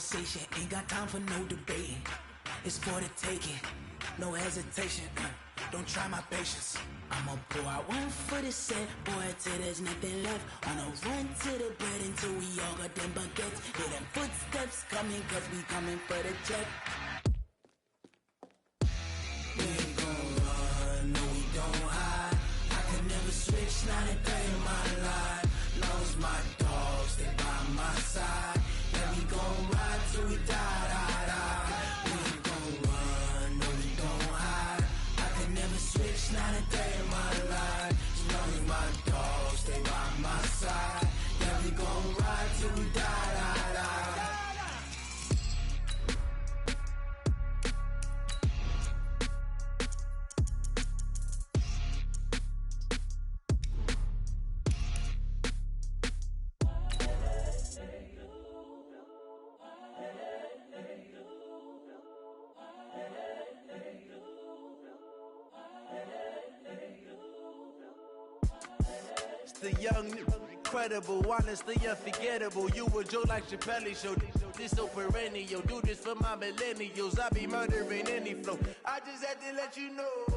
conversation, ain't got time for no debating. It's for the taking, no hesitation. Don't try my patience. I'ma pour out one for the set, boy, till there's nothing left. On a run to the bread until we all got them baguettes. Hear them footsteps coming, cause we coming for the check. We ain't gon' run, no we don't hide. I could never switch, not a day in my life. Lost my dogs, they by my side. Yeah, we gon' ride till we die, die, die. We ain't gon' run, no we don't hide. I could never switch, not a day in my life. As long as my dogs stay by my side. Yeah, we gon' ride till we die, die, die. The young, incredible, honestly unforgettable. You a Joe like Chappelle show. This so perennial. Do this for my millennials. I be murdering any flow. I just had to let you know.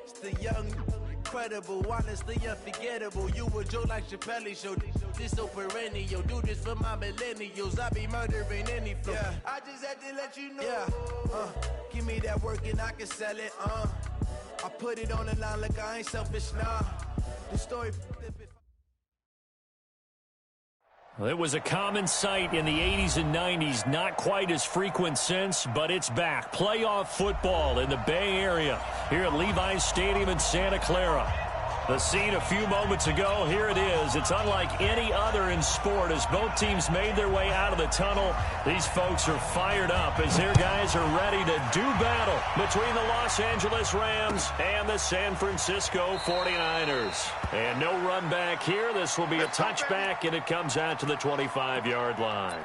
It's the young, incredible, honestly unforgettable. You a Joe like Chappelle show. This so perennial. Do this for my millennials. I be murdering any flow. Yeah. I just had to let you know. Yeah. Give me that work and I can sell it. I put it on the line like I ain't selfish, nah. The story. Well, it was a common sight in the 80s and 90s, not quite as frequent since, but it's back. Playoff football in the Bay Area here at Levi's Stadium in Santa Clara. The scene a few moments ago, here it is. It's unlike any other in sport as both teams made their way out of the tunnel. These folks are fired up as their guys are ready to do battle between the Los Angeles Rams and the San Francisco 49ers. And no run back here. This will be a touchback, and it comes out to the 25-yard line.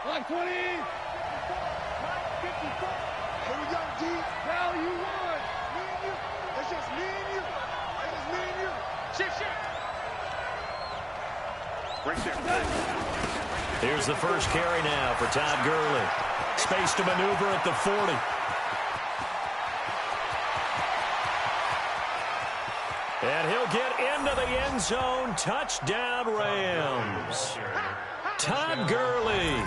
Like 20. Here we go, D. Now you won. Me and you. It's just me and you. It's just me and you. Shift. Right there. Here's the first carry now for Todd Gurley. Space to maneuver at the 40. And he'll get into the end zone. Touchdown, Rams. Todd Gurley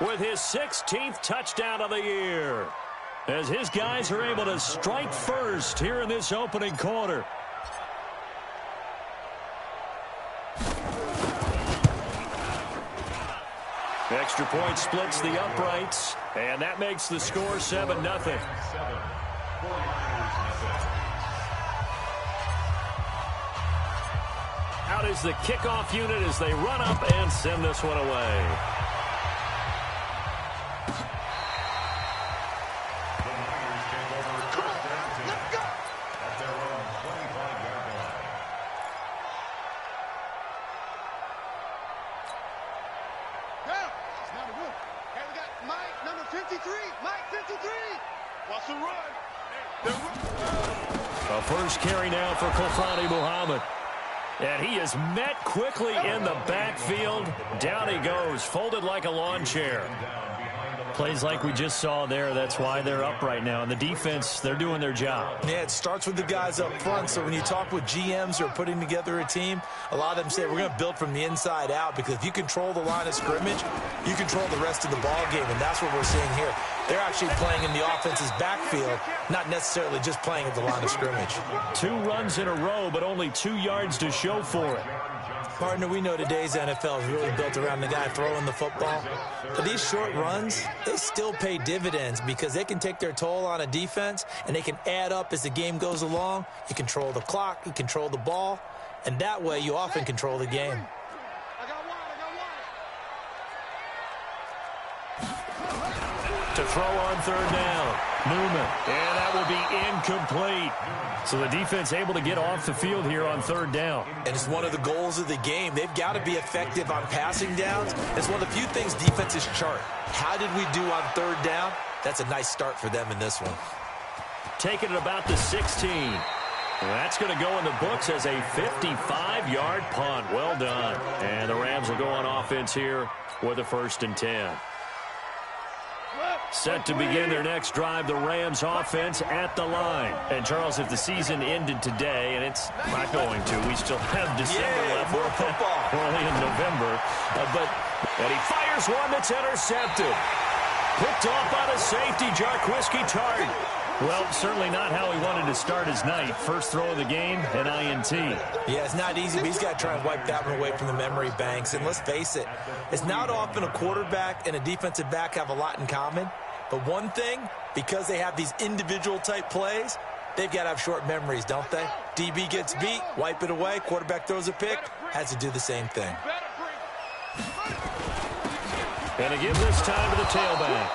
with his 16th touchdown of the year as his guys are able to strike first here in this opening quarter. Extra point splits the uprights, and that makes the score 7-0. Out is the kickoff unit as they run up and send this one away. A first carry now for Kofani Muhammad. And he is met quickly in the backfield. Down he goes, folded like a lawn chair. Plays like we just saw there, that's why they're up right now. And the defense, they're doing their job. Yeah, it starts with the guys up front. So when you talk with GMs who are putting together a team, a lot of them say we're going to build from the inside out, because if you control the line of scrimmage, you control the rest of the ball game, and that's what we're seeing here. They're actually playing in the offense's backfield, not necessarily just playing at the line of scrimmage. 2 runs in a row, but only 2 yards to show for it. Partner, we know today's NFL is really built around the guy throwing the football. But these short runs, they still pay dividends because they can take their toll on a defense, and they can add up as the game goes along. You control the clock, you control the ball, and that way you often control the game. To throw on third down, Newman, and that will be incomplete. So the defense able to get off the field here on third down. And it's one of the goals of the game. They've got to be effective on passing downs. It's one of the few things defenses chart. How did we do on third down? That's a nice start for them in this one. taking it about the 16. That's going to go in the books as a 55-yard punt. Well done. And the Rams will go on offense here with a 1st and 10. Set to begin their next drive, the Rams offense at the line. And, Charles, if the season ended today, and it's not going to, we still have December left. More football. We're only in November. And he fires one that's intercepted. Picked off by the safety, Jarquiski Tart. Well, certainly not how he wanted to start his night. First throw of the game, an INT. Yeah, it's not easy, but he's got to try and wipe that one away from the memory banks. And let's face it, it's not often a quarterback and a defensive back have a lot in common. But one thing, because they have these individual type plays, they've got to have short memories, don't they? DB gets beat, wipe it away, quarterback throws a pick, has to do the same thing. And to give this time to the tailback.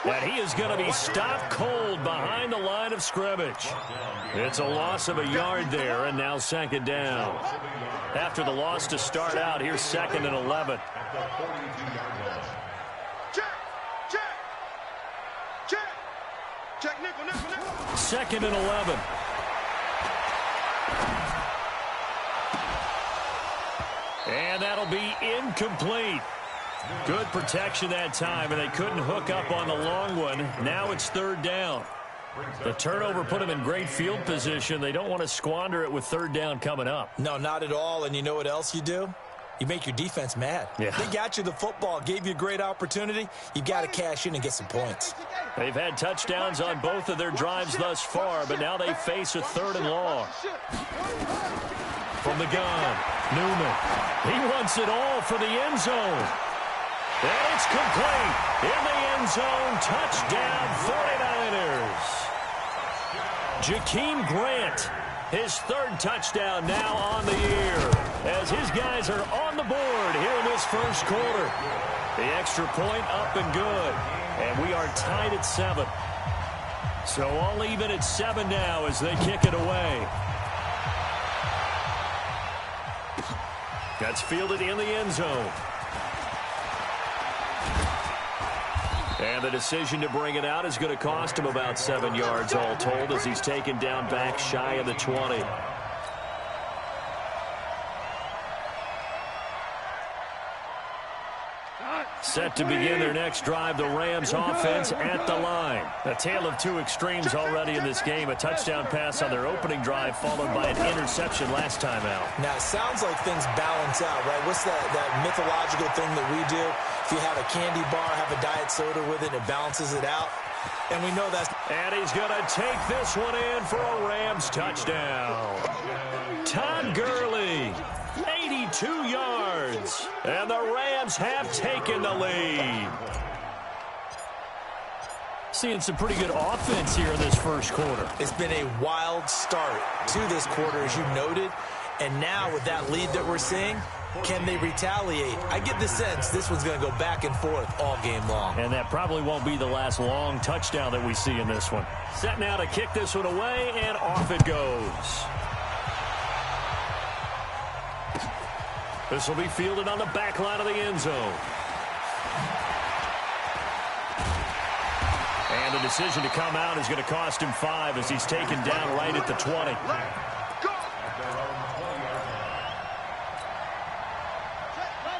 And he is going to be stopped cold behind the line of scrimmage. It's a loss of a yard there, and now 2nd down. After the loss to start out, here's 2nd and 11. Check, nickel. 2nd and 11. And that'll be incomplete. Good protection that time, and they couldn't hook up on the long one. Now it's 3rd down. The turnover put them in great field position. They don't want to squander it with 3rd down coming up. No, not at all. And you know what else you do? You make your defense mad. Yeah. They got you the football, gave you a great opportunity. You got to cash in and get some points. They've had touchdowns on both of their drives thus far, but now they face a 3rd and long. From the gun, Newman. He wants it all for the end zone. And it's complete. In the end zone, touchdown 49ers. Jakeem Grant, his 3rd touchdown now on the year, as his guys are on the board here in this first quarter. The extra point up and good, and we are tied at 7. So all even at 7 now as they kick it away. That's fielded in the end zone. And the decision to bring it out is going to cost him about 7 yards all told as he's taken down back shy of the 20. Set to begin their next drive, the Rams offense at the line. A tale of two extremes already in this game. A touchdown pass on their opening drive followed by an interception last time out. Now, it sounds like things balance out, right? What's that mythological thing that we do? If you have a candy bar, have a diet soda with it, it balances it out. And we know that's... And he's going to take this one in for a Rams touchdown. Todd Gurley, 82 yards. And the Rams have taken the lead. Seeing some pretty good offense here in this first quarter. It's been a wild start to this quarter, as you noted. And now with that lead that we're seeing, can they retaliate? I get the sense this one's going to go back and forth all game long. And that probably won't be the last long touchdown that we see in this one. Set now to kick this one away, and off it goes. This will be fielded on the back line of the end zone. And the decision to come out is going to cost him 5 as he's taken down right at the 20.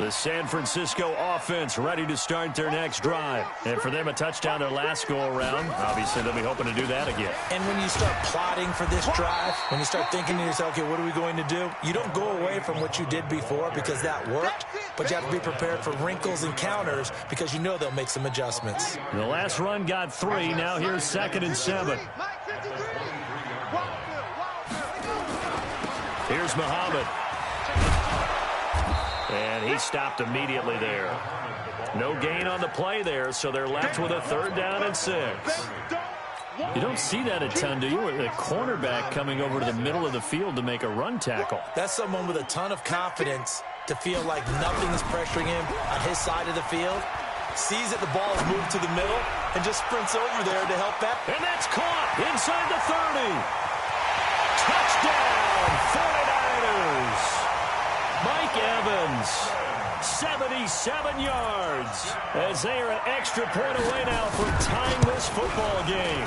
The San Francisco offense ready to start their next drive. And for them, a touchdown their last go-around. Obviously, they'll be hoping to do that again. And when you start plotting for this drive, when you start thinking to yourself, okay, what are we going to do? You don't go away from what you did before because that worked, but you have to be prepared for wrinkles and counters because you know they'll make some adjustments. The last run got 3. Now here's 2nd and 7. Here's Muhammad. And he stopped immediately there. No gain on the play there, so they're left with a 3rd down and 6. You don't see that a ton, do you? A cornerback coming over to the middle of the field to make a run tackle. That's someone with a ton of confidence to feel like nothing is pressuring him on his side of the field. Sees that the ball is moved to the middle and just sprints over there to help back. And that's caught inside the 30. Touchdown, 49ers. Mike Evans, 77 yards, as they are an extra point away now from tying this football game.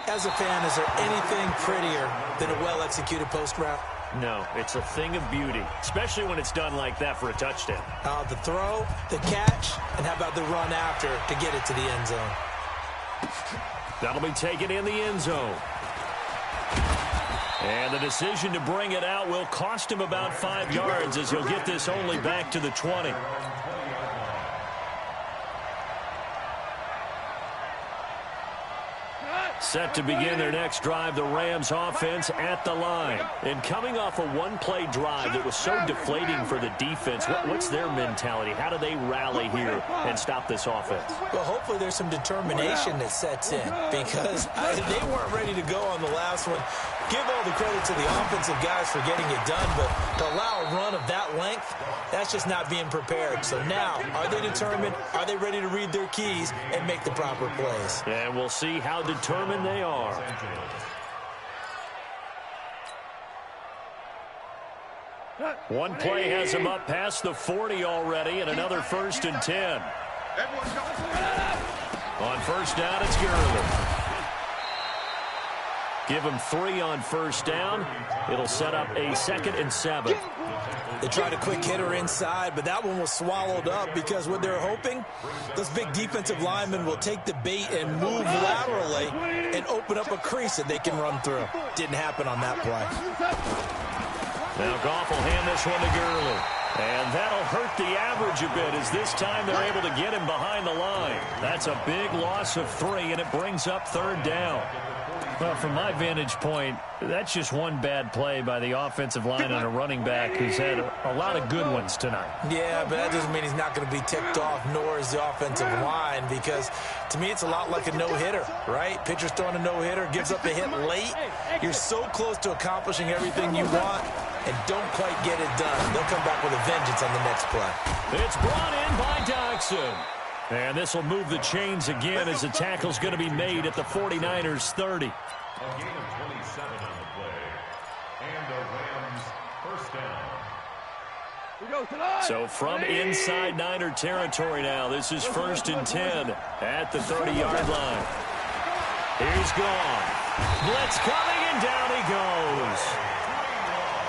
As a fan, is there anything prettier than a well-executed post route? No, it's a thing of beauty, especially when it's done like that for a touchdown. The throw, the catch, and how about the run after to get it to the end zone? That'll be taken in the end zone. And the decision to bring it out will cost him about 5 yards as he'll get this only back to the 20. Set to begin their next drive, the Rams offense at the line. And coming off a one-play drive that was so deflating for the defense, what's their mentality? How do they rally here and stop this offense? Well, hopefully there's some determination that sets in because they weren't ready to go on the last one. Give all the credit to the offensive guys for getting it done, but to allow a run of that length, that's just not being prepared. So now, are they determined? Are they ready to read their keys and make the proper plays? And we'll see how determined they are. One play has him up past the 40 already, and another 1st and 10. On first down, it's Gurley. Give him 3 on first down. It'll set up a 2nd and 7. They tried a quick hitter inside, but that one was swallowed up because what they're hoping, those big defensive linemen will take the bait and move laterally and open up a crease that they can run through. Didn't happen on that play. Now Goff will hand this one to Gurley. And that'll hurt the average a bit as this time they're able to get him behind the line. That's a big loss of 3, and it brings up 3rd down. Well, from my vantage point, that's just one bad play by the offensive line on a running back who's had a lot of good ones tonight. Yeah, but that doesn't mean he's not going to be ticked off, nor is the offensive line, because to me it's a lot like a no-hitter, right? Pitcher's throwing a no-hitter, gives up a hit late. You're so close to accomplishing everything you want and don't quite get it done. They'll come back with a vengeance on the next play. It's brought in by Doxson. And this will move the chains again as the tackle's going to be made at the 49ers 30. A gain of 27 on the play. And the Rams first down. So from inside Niner territory now, this is 1st and 10 at the 30-yard line. He's gone. Blitz coming, and down he goes.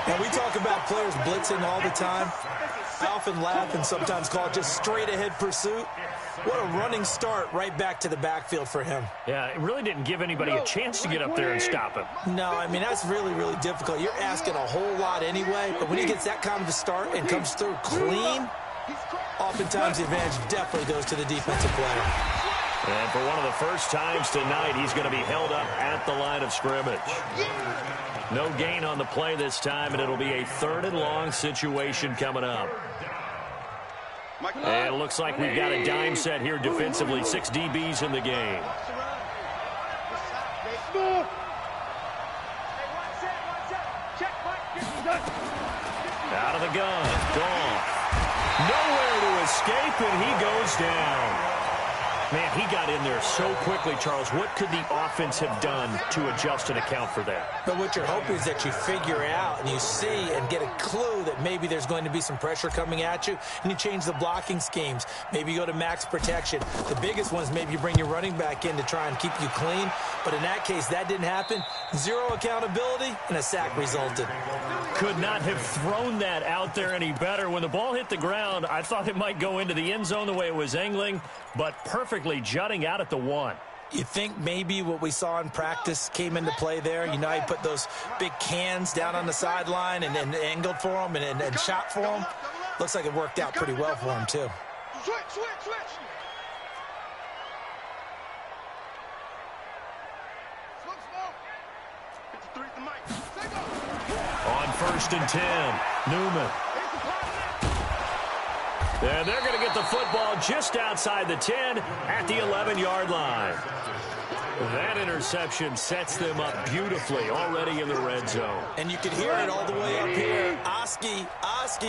Now, we talk about players blitzing all the time. I often laugh and sometimes call it just straight-ahead pursuit. What a running start right back to the backfield for him. Yeah, it really didn't give anybody a chance to get up there and stop him. No, I mean, that's really, really difficult. You're asking a whole lot anyway, but when he gets that kind of a start and comes through clean, oftentimes the advantage definitely goes to the defensive player. And for one of the first times tonight, he's going to be held up at the line of scrimmage. No gain on the play this time, and it'll be a 3rd and long situation coming up. And it looks like we've got a dime set here defensively. 6 DBs in the game. Out of the gun. Gone. Nowhere to escape, and he goes down. Man, he got in there so quickly, Charles. What could the offense have done to adjust and account for that? But what you're hoping is that you figure out and you see and get a clue that maybe there's going to be some pressure coming at you, and you change the blocking schemes. Maybe you go to max protection. The biggest one is maybe you bring your running back in to try and keep you clean. But in that case, that didn't happen. 0 accountability, and a sack resulted. Could not have thrown that out there any better. When the ball hit the ground, I thought it might go into the end zone the way it was angling, but perfectly jutting out at the 1. You think maybe what we saw in practice came into play there? You know, he put those big cans down on the sideline and angled for him and shot for him. Looks like it worked out pretty well for him, too. Switch. On 1st and 10, Newman. And they're going to get the football just outside the 10 at the 11-yard line. That interception sets them up beautifully already in the red zone. And you can hear it all the way up here. Oski,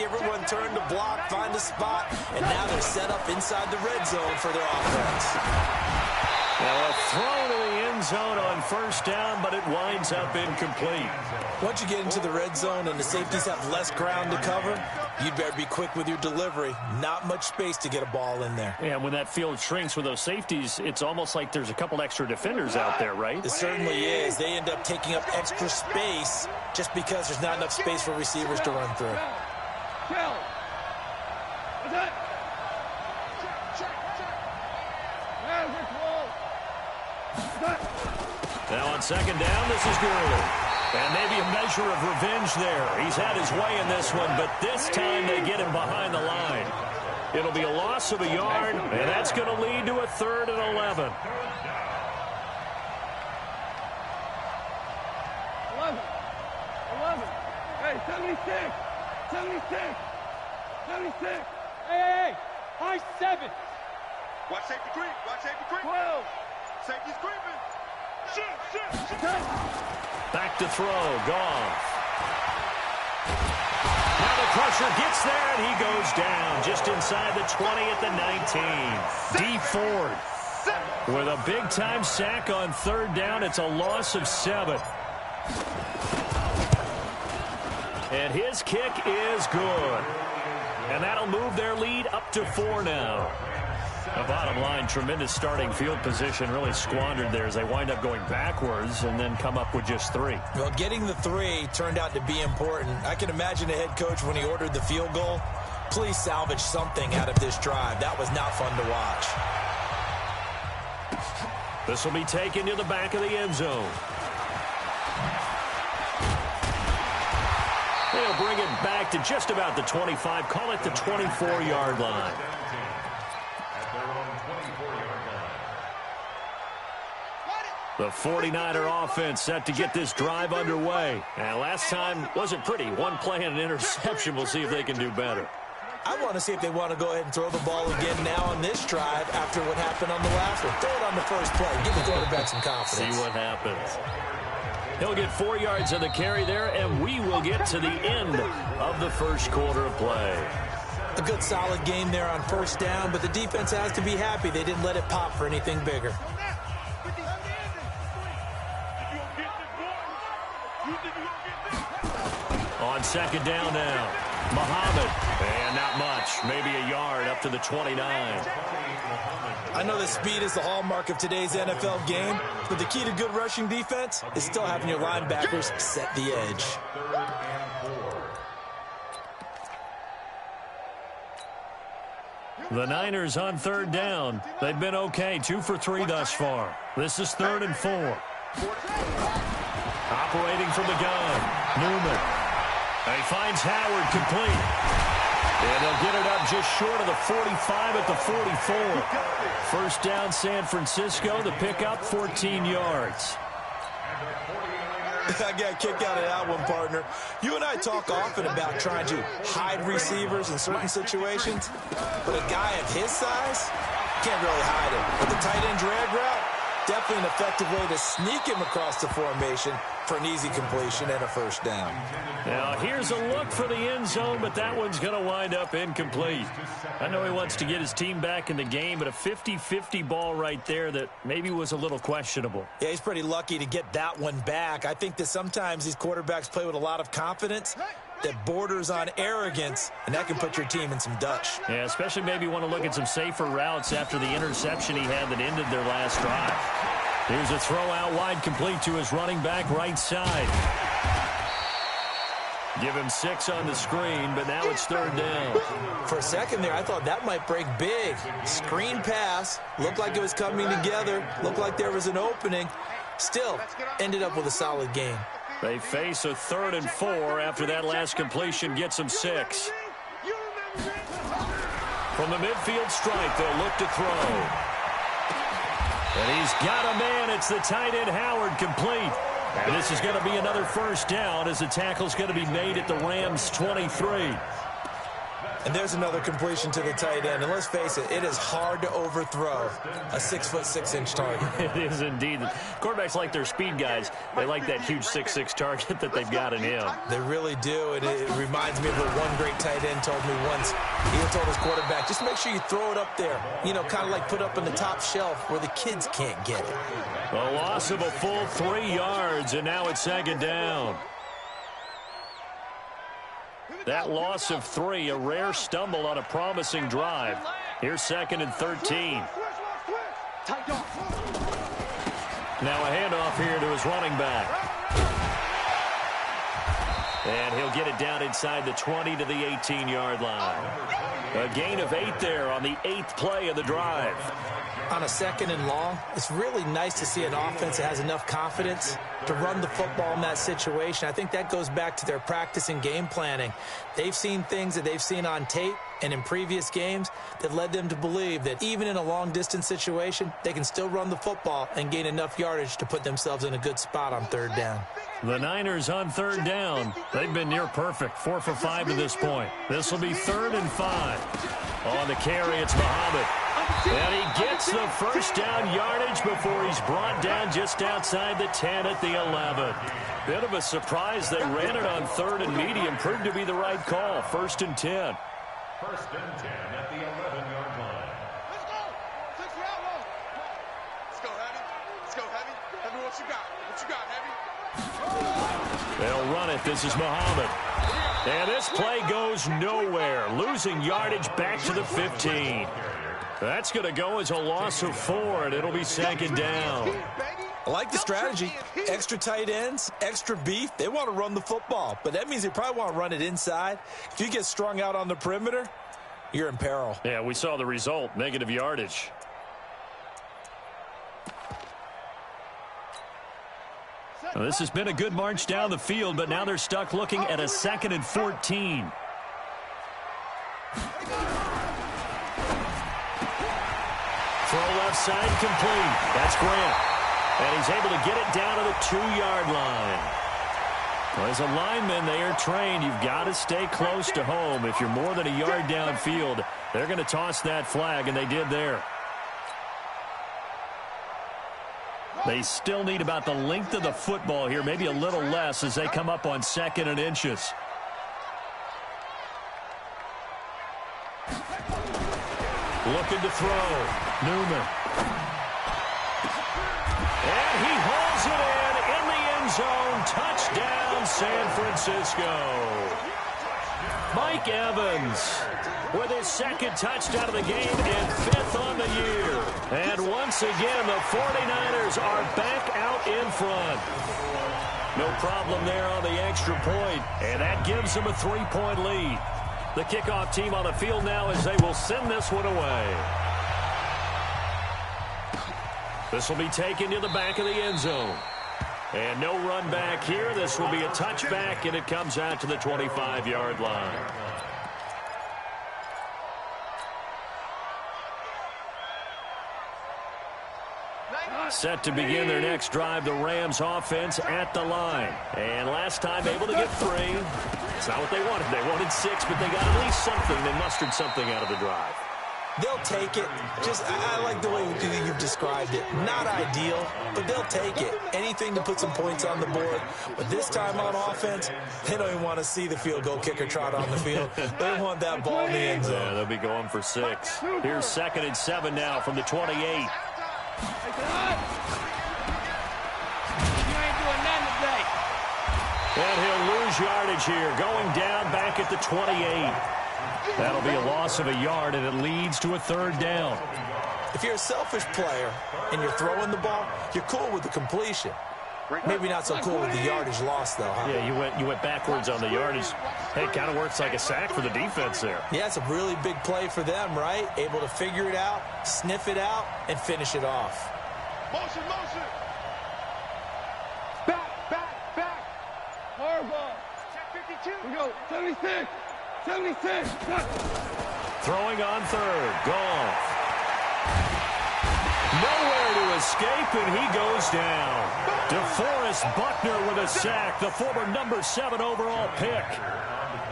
everyone turned to block, find a spot, and now they're set up inside the red zone for their offense. Now a throw to the end end zone on first down, but it winds up incomplete. Once you get into the red zone and the safeties have less ground to cover, you'd better be quick with your delivery. Not much space to get a ball in there. And when that field shrinks with those safeties, it's almost like there's a couple extra defenders out there, right? It certainly is. They end up taking up extra space just because there's not enough space for receivers to run through. Now on second down, this is Gurley. And maybe a measure of revenge there. He's had his way in this one, but this time they get him behind the line. It'll be a loss of a yard, and that's going to lead to a 3rd and 11. 11. Hey, 76. 76. 76. Hey. High 7. Watch safety creep. Watch safety creep. 12. Safety's creeping. Shit. Back to throw. Goff. Now the pressure gets there, and he goes down just inside the 20 at the 19. D. Ford with a big-time sack on 3rd down. It's a loss of 7. And his kick is good. And that'll move their lead up to 4 now. The bottom line, tremendous starting field position, really squandered there as they wind up going backwards and then come up with just 3. Well, getting the 3 turned out to be important. I can imagine the head coach when he ordered the field goal. Please salvage something out of this drive. That was not fun to watch. This will be taken to the back of the end zone. They'll bring it back to just about the 25. Call it the 24-yard line. The 49er offense set to get this drive underway. And last time wasn't pretty. One play and an interception. We'll see if they can do better. I want to see if they want to go ahead and throw the ball again now on this drive after what happened on the last one. Throw it on the first play. Give the quarterback some confidence. See what happens. He'll get 4 yards on the carry there, and we will get to the end of the first quarter of play. A good solid game there on first down, but the defense has to be happy they didn't let it pop for anything bigger. On second down now, Muhammad, and not much, maybe a yard up to the 29. I know that speed is the hallmark of today's NFL game, but the key to good rushing defense is still having your linebackers set the edge. The Niners on 3rd down. They've been okay, 2 for 3 thus far. This is 3rd and 4. Operating from the gun, Newman. He finds Howard complete. And they'll get it up just short of the 45 at the 44. First down, San Francisco. The pickup, 14 yards. I got a kick out of that one, partner. You and I talk often about trying to hide receivers in certain situations, but a guy of his size can't really hide him. With the tight end drag route, definitely an effective way to sneak him across the formation for an easy completion and a first down. Now, here's a look for the end zone, but that one's going to wind up incomplete. I know he wants to get his team back in the game, but a 50-50 ball right there that maybe was a little questionable. Yeah, he's pretty lucky to get that one back. I think that sometimes these quarterbacks play with a lot of confidence that borders on arrogance, and that can put your team in some Dutch. Yeah, especially maybe want to look at some safer routes after the interception he had that ended their last drive. Here's a throw out wide complete to his running back right side. Give him 6 on the screen, but now it's 3rd down. For a second there, I thought that might break big. Screen pass, looked like it was coming together, looked like there was an opening. Still, ended up with a solid game. They face a 3rd and 4 after that last completion gets them 6. From the midfield stripe, they'll look to throw. And he's got a man. It's the tight end Howard complete. And this is going to be another first down as the tackle's going to be made at the Rams' 23. And there's another completion to the tight end. And let's face it, it is hard to overthrow a 6'6" target. It is indeed. Quarterbacks like their speed guys. They like that huge 6'6" target that they've got in him. They really do. And it reminds me of what one great tight end told me once. He told his quarterback, just make sure you throw it up there. You know, kind of like put up on the top shelf where the kids can't get it. A loss of a full 3 yards, and now it's second down. That loss of 3, a rare stumble on a promising drive. Here's 2nd and 13. Now a handoff here to his running back. And he'll get it down inside the 20 to the 18-yard line. A gain of 8 there on the 8th play of the drive. On a 2nd and long, it's really nice to see an offense that has enough confidence to run the football in that situation. I think that goes back to their practice and game planning. They've seen things that they've seen on tape and in previous games that led them to believe that even in a long-distance situation, they can still run the football and gain enough yardage to put themselves in a good spot on 3rd down. The Niners on 3rd down. They've been near perfect, 4 for 5 to this point. This will be 3rd and 5. On the carry, it's Muhammad. And he gets the first down yardage before he's brought down just outside the 10 at the 11. Bit of a surprise. They ran it on 3rd and medium. Proved to be the right call. 1st and 10. 1st and 10 at the 11-yard line. Let's go. Six round one. Let's go, Heavy. Let's go, Heavy. Heavy, what you got? What you got, Heavy? They'll run it. This is Muhammad. And this play goes nowhere. Losing yardage back to the 15. That's going to go as a loss of 4, and it'll be 2nd down. I like the strategy. Extra tight ends, extra beef. They want to run the football, but that means they probably want to run it inside. If you get strung out on the perimeter, you're in peril. Yeah, we saw the result, negative yardage. Well, this has been a good march down the field, but now they're stuck looking at a 2nd and 14. Throw left side complete. That's Grant. And he's able to get it down to the 2-yard line. Well, as a lineman, they are trained. You've got to stay close to home. If you're more than a yard downfield, they're going to toss that flag, and they did there. They still need about the length of the football here, maybe a little less as they come up on 2nd and inches. Looking to throw. Newman. And he hauls it in the end zone. Touchdown, San Francisco. Mike Evans with his 2nd touchdown of the game and 5th on the year. And once again, the 49ers are back out in front. No problem there on the extra point, and that gives them a 3-point lead. The kickoff team on the field now as they will send this one away. This will be taken to the back of the end zone. And no run back here. This will be a touchback, and it comes out to the 25-yard line. Set to begin their next drive, the Rams offense at the line. And last time able to get 3. It's not what they wanted. They wanted 6, but they got at least something. They mustered something out of the drive. They'll take it. I like the way you've described it. Not ideal, but they'll take it. Anything to put some points on the board. But this time on offense, they don't even want to see the field goal kicker trot on the field. They want that ball in the end zone. Yeah, they'll be going for 6. Here's 2nd and 7 now from the 28. You ain't doing nothing today. And he'll lose yardage here, going down back at the 28. That'll be a loss of a yard, and it leads to a 3rd down. If you're a selfish player and you're throwing the ball, you're cool with the completion. Maybe not so cool with the yardage loss, though, huh? Yeah, you went backwards on the yardage. Hey, it kind of works like a sack for the defense there. Yeah, it's a really big play for them, right? Able to figure it out, sniff it out, and finish it off. Motion, motion. Back. Hardball. Check 52. We go. 76. Throwing on 3rd. Goff. Nowhere to escape, and he goes down. DeForest Buckner with a sack, the former number 7 overall pick.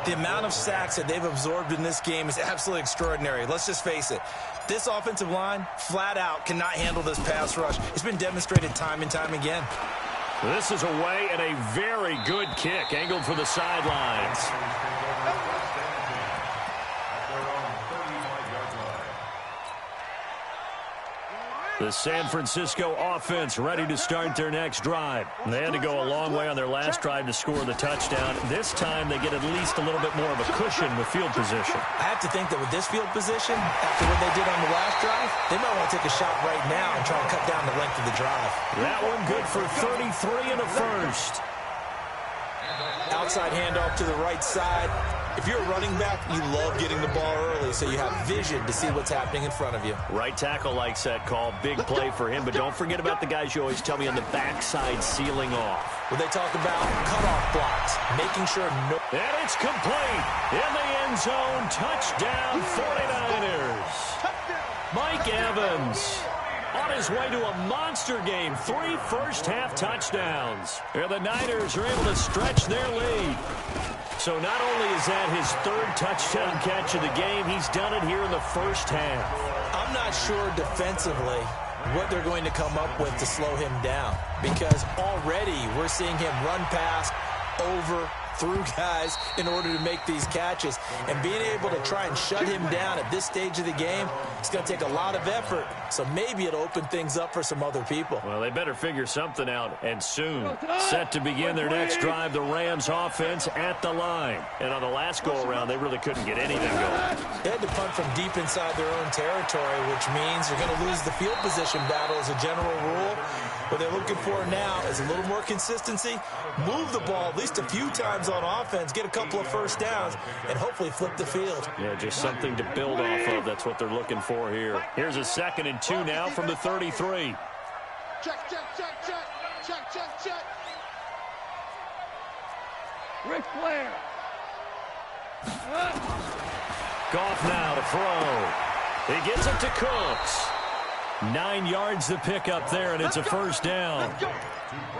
The amount of sacks that they've absorbed in this game is absolutely extraordinary. Let's just face it. This offensive line, flat out, cannot handle this pass rush. It's been demonstrated time and time again. This is away and a very good kick, angled for the sidelines. The San Francisco offense ready to start their next drive. They had to go a long way on their last drive to score the touchdown. This time they get at least a little bit more of a cushion with field position. I have to think that with this field position, after what they did on the last drive, they might want to take a shot right now and try to cut down the length of the drive. That one good for 33 and a first. Outside handoff to the right side. If you're a running back, you love getting the ball early so you have vision to see what's happening in front of you. Right tackle likes that call. Big play for him, but don't forget about the guys you always tell me on the backside sealing off. When they talk about cutoff blocks, making sure no... And it's complete. In the end zone, touchdown 49ers. Mike Evans on his way to a monster game. 3 first-half touchdowns. And the Niners are able to stretch their lead. So not only is that his 3rd touchdown catch of the game, he's done it here in the first half. I'm not sure defensively what they're going to come up with to slow him down, because already we're seeing him run past, over, through guys in order to make these catches. And being able to try and shut him down at this stage of the game, it's going to take a lot of effort. So maybe it'll open things up for some other people. Well, they better figure something out, and soon. Set to begin their next drive, the Rams offense at the line. And on the last go-around, they really couldn't get anything going. They had to punt from deep inside their own territory, which means you're going to lose the field position battle as a general rule. What they're looking for now is a little more consistency, move the ball at least a few times on offense, get a couple of first downs, and hopefully flip the field. Yeah, just something to build off of. That's what they're looking for here. Here's a 2nd and 2 now from the 33. Check, check, check, check. Check, check, check. Ric Flair. Goff now to throw. He gets it to Cooks. 9 yards to pick up there, and it's a first down.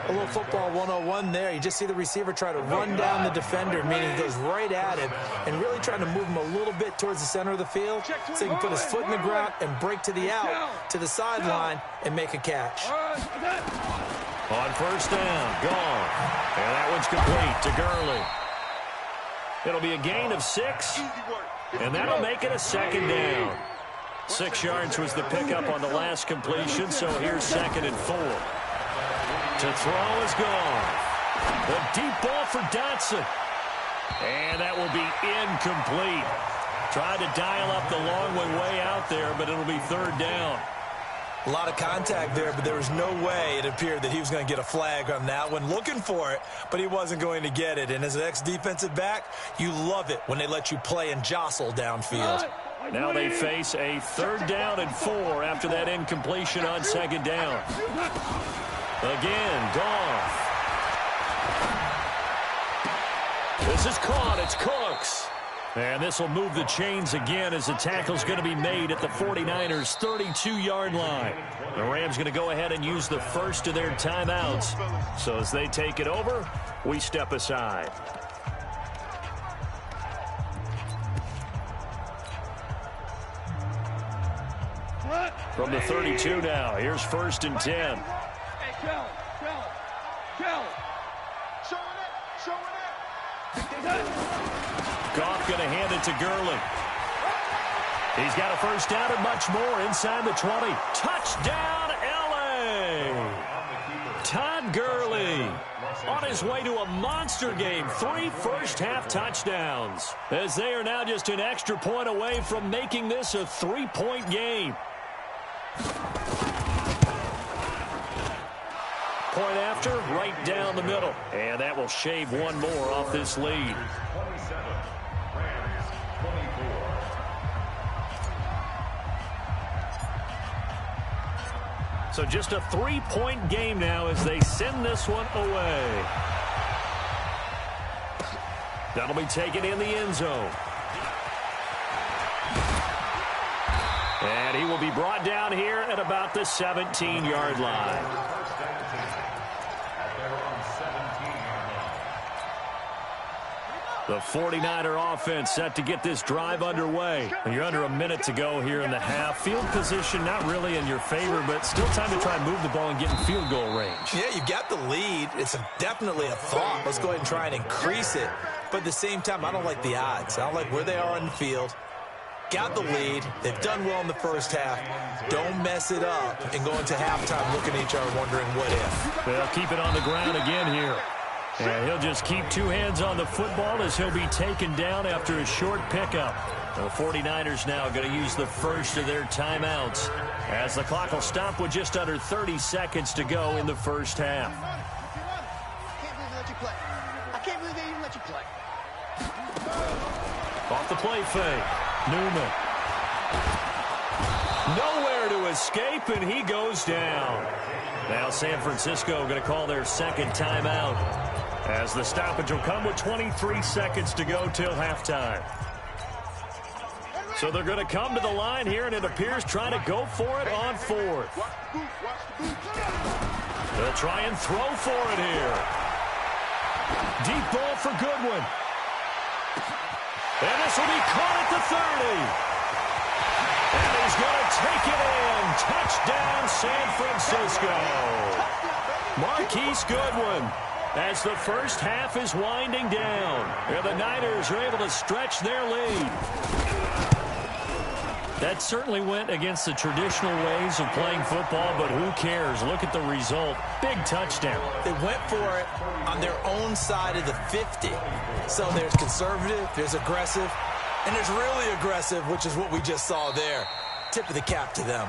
A little football 101 there. You just see the receiver try to run down the defender, meaning he goes right at him and really trying to move him a little bit towards the center of the field so he can put his foot in the ground and break to the out, to the sideline, and make a catch. On first down, gone. And that one's complete to Gurley. It'll be a gain of 6, and that'll make it a 2nd down. 6 yards was the pickup on the last completion, so here's 2nd and 4. To throw is gone. The deep ball for Dotson. And that will be incomplete. Tried to dial up the long one way out there, but it'll be 3rd down. A lot of contact there, but there was no way it appeared that he was going to get a flag on that one. Looking for it, but he wasn't going to get it. And as an ex-defensive back, you love it when they let you play and jostle downfield. Now they face a 3rd down and 4 after that incompletion on 2nd down. Again, Goff. This is caught. It's Cooks. And this will move the chains again as the tackle's going to be made at the 49ers' 32-yard line. The Rams going to go ahead and use the first of their timeouts. So as they take it over, we step aside. From the 32 now, here's 1st and 10. Goff going to hand it to Gurley. He's got a first down and much more inside the 20. Touchdown, L.A. Todd Gurley on his way to a monster game. 3 first-half touchdowns as they are now just an extra point away from making this a 3-point game. Point after, right down the middle. And that will shave one more off this lead. So just a 3-point game now as they send this one away. That'll be taken in the end zone. And he will be brought down here at about the 17-yard line. The 49er offense set to get this drive underway. You're under a minute to go here in the half. Field position not really in your favor, but still time to try and move the ball and get in field goal range. Yeah, you've got the lead. It's definitely a thought. Let's go ahead and try and increase it. But at the same time, I don't like the odds. I don't like where they are on the field. Got the lead. They've done well in the first half. Don't mess it up and go into halftime looking at each other wondering what if. They'll keep it on the ground again here. And he'll just keep two hands on the football as he'll be taken down after a short pickup. The 49ers now going to use the first of their timeouts as the clock will stop with just under 30 seconds to go in the first half. I can't believe they even let you play. Off the play fake. Newman. Nowhere to escape, and he goes down. Now San Francisco going to call their second timeout as the stoppage will come with 23 seconds to go till halftime. So they're going to come to the line here, and it appears trying to go for it on fourth. They'll try and throw for it here. Deep ball for Goodwin. And this will be caught at the 30. And he's going to take it in. Touchdown, San Francisco. Marquise Goodwin, as the first half is winding down. And the Niners are able to stretch their lead. That certainly went against the traditional ways of playing football, but who cares? Look at the result. Big touchdown. They went for it on their own side of the 50. So there's conservative, there's aggressive, and there's really aggressive, which is what we just saw there. Tip of the cap to them.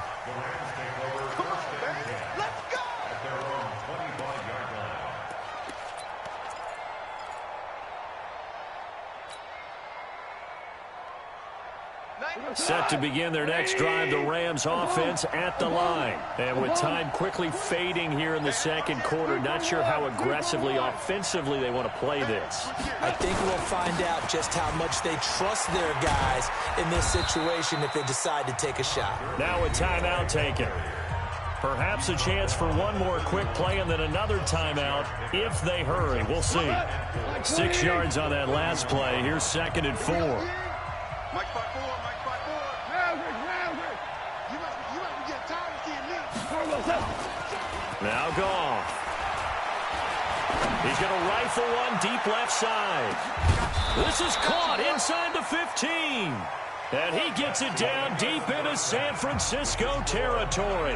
Set to begin their next drive, the Rams offense at the line. And with time quickly fading here in the second quarter, not sure how aggressively, offensively they want to play this. I think we'll find out just how much they trust their guys in this situation if they decide to take a shot. Now a timeout taken. Perhaps a chance for one more quick play and then another timeout if they hurry. We'll see. 6 yards on that last play. Here's 2nd and 4. Mike 5-4, Mike 5-4. You must be getting tired of seeing me. Now Goff. He's going to rifle one deep left side. This is caught inside the 15. And he gets it down deep into San Francisco territory.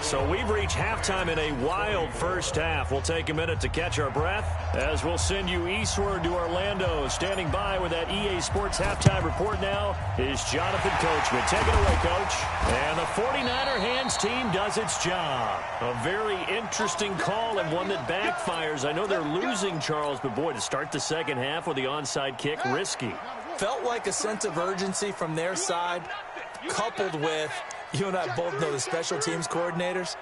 So we've reached halftime in a wild first half. We'll take a minute to catch our breath as we'll send you eastward to Orlando. Standing by with that EA Sports halftime report now is Jonathan Coachman. Take it away, Coach. And the 49er hands team does its job. A very interesting call and one that backfires. I know they're losing, Charles, but boy, to start the second half with the onside kick, risky. Felt like a sense of urgency from their side, coupled with, you and I both know the special teams coordinators,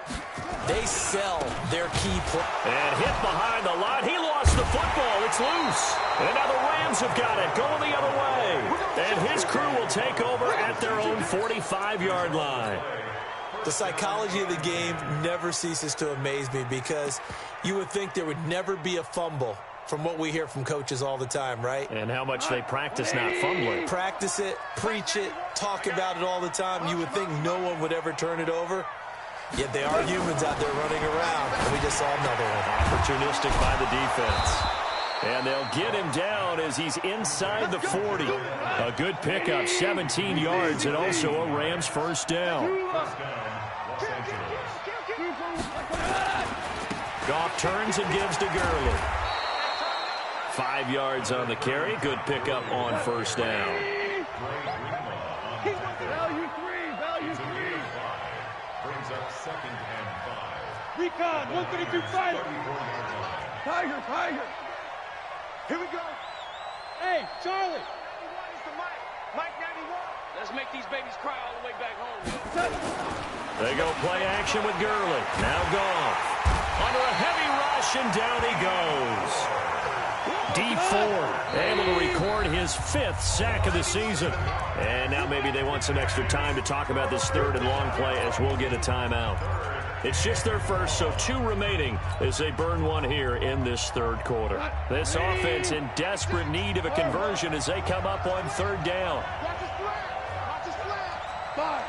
they sell their key play. And hit behind the line. He lost the football. It's loose. And now the Rams have got it, going the other way. And his crew will take over at their own 45-yard line. The psychology of the game never ceases to amaze me because you would think there would never be a fumble from what we hear from coaches all the time, right? And how much they practice not fumbling. Practice it, preach it, talk about it all the time. You would think no one would ever turn it over. Yet they are humans out there running around, and we just saw another one. Opportunistic by the defense. And they'll get him down as he's inside the 40. A good pickup, 17 yards, and also a Rams first down. Goff turns and gives to Gurley. 5 yards on the carry. Good pickup on first down. Value three. Brings up 2nd and 5. Recon, 132 fight. Tiger. Here we go. Hey, Charlie. 91 is the mic. Mike 91. Let's make these babies cry all the way back home. They go play action with Gurley. Now Goff. Under a heavy rush, and down he goes. Deep forward, able to record his 5th sack of the season. And now maybe they want some extra time to talk about this 3rd and long play as we'll get a timeout. It's just their first, so 2 remaining as they burn one here in this third quarter. This offense in desperate need of a conversion as they come up on 3rd down. Watch his flat. Watch his flat. 5.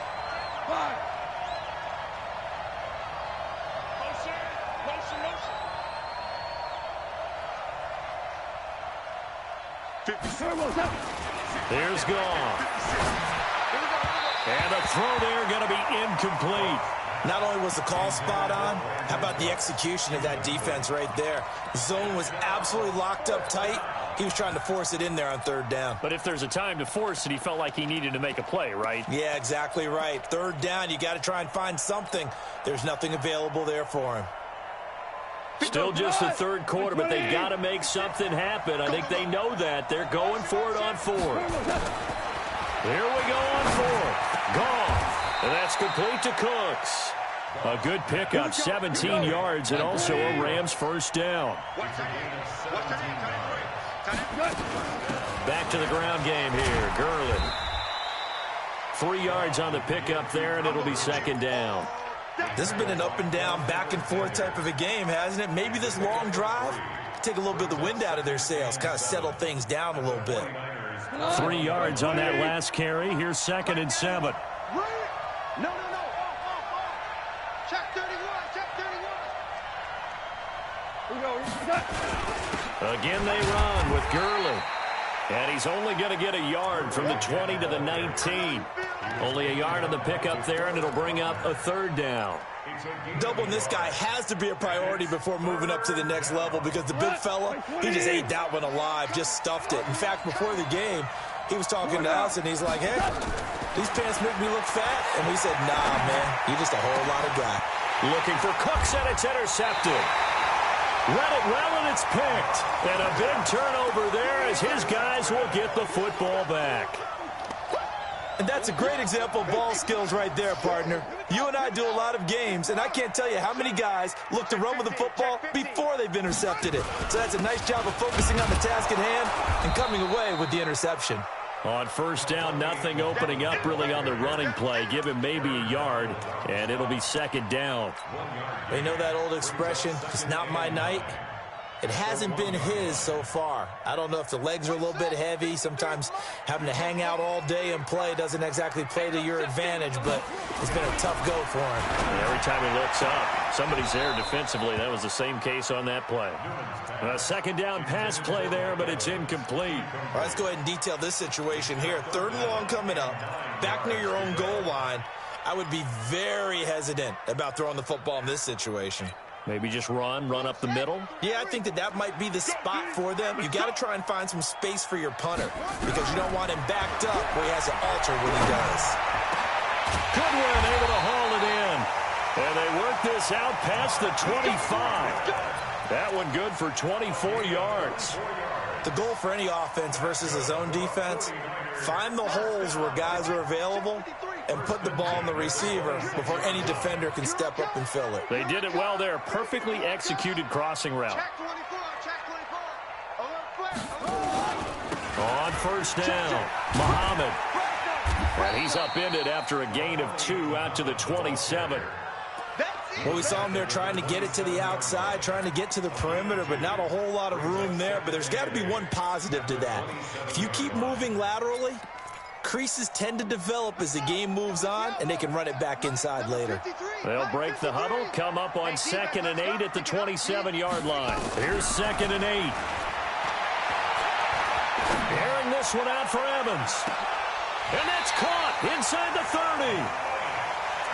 Here's gone. And the throw there going to be incomplete. Not only was the call spot on, how about the execution of that defense right there? The zone was absolutely locked up tight. He was trying to force it in there on 3rd down. But if there's a time to force it, he felt like he needed to make a play, right? Yeah, exactly right. 3rd down, you got to try and find something. There's nothing available there for him. Still just the 3rd quarter, but they've got to make something happen. I think they know that. They're going for it on 4th. Here we go on 4th. Gone. And that's complete to Cooks. A good pickup, 17 yards, and also a Rams first down. Back to the ground game here. Gurley. 3 yards on the pickup there, and it'll be 2nd down. This has been an up and down, back and forth type of a game, hasn't it? Maybe this long drive take a little bit of the wind out of their sails, kind of settle things down a little bit. 3 yards on that last carry. Here's 2nd and 7. No. Check 31. Again they run with Gurley. And he's only going to get a yard from the 20 to the 19. Only a yard on the pickup there, and it'll bring up a 3rd down. Doubling this guy has to be a priority before moving up to the next level because the big fella, he just ate that one alive, just stuffed it. In fact, before the game, he was talking to us, and he's like, hey, these pants make me look fat. And we said, nah, man, you're just a whole lot of guy. Looking for Cooks, and it's intercepted. Read it well, and it's picked. And a big turnover there as his guys will get the football back. And that's a great example of ball skills right there, partner. You and I do a lot of games, and I can't tell you how many guys look to run with the football before they've intercepted it. So that's a nice job of focusing on the task at hand and coming away with the interception. On 1st down, nothing opening up really on the running play. Give him maybe a yard, and it'll be 2nd down. You know that old expression, it's not my night? It hasn't been his so far. I don't know if the legs are a little bit heavy. Sometimes having to hang out all day and play doesn't exactly play to your advantage, but it's been a tough go for him. And every time he looks up, somebody's there defensively. That was the same case on that play. A 2nd down pass play there, but it's incomplete. All right, let's go ahead and detail this situation here. 3rd and long coming up, back near your own goal line. I would be very hesitant about throwing the football in this situation. Maybe just run up the middle? Yeah, I think that might be the spot for them. You got to try and find some space for your punter because you don't want him backed up where he has to alter what he does. Goodwin able to haul it in. And they work this out past the 25. That one good for 24 yards. The goal for any offense versus a zone defense, find the holes where guys are available and put the ball on the receiver before any defender can step up and fill it. They did it well there. Perfectly executed crossing route. On 1st down, Muhammad. And he's upended after a gain of 2 out to the 27. Well, we saw him there trying to get it to the outside, trying to get to the perimeter, but not a whole lot of room there. But there's got to be one positive to that. If you keep moving laterally, creases tend to develop as the game moves on, and they can run it back inside later. They'll break the huddle, come up on 2nd and 8 at the 27-yard line. Here's 2nd and 8. Airing this one out for Evans. And that's caught inside the 30.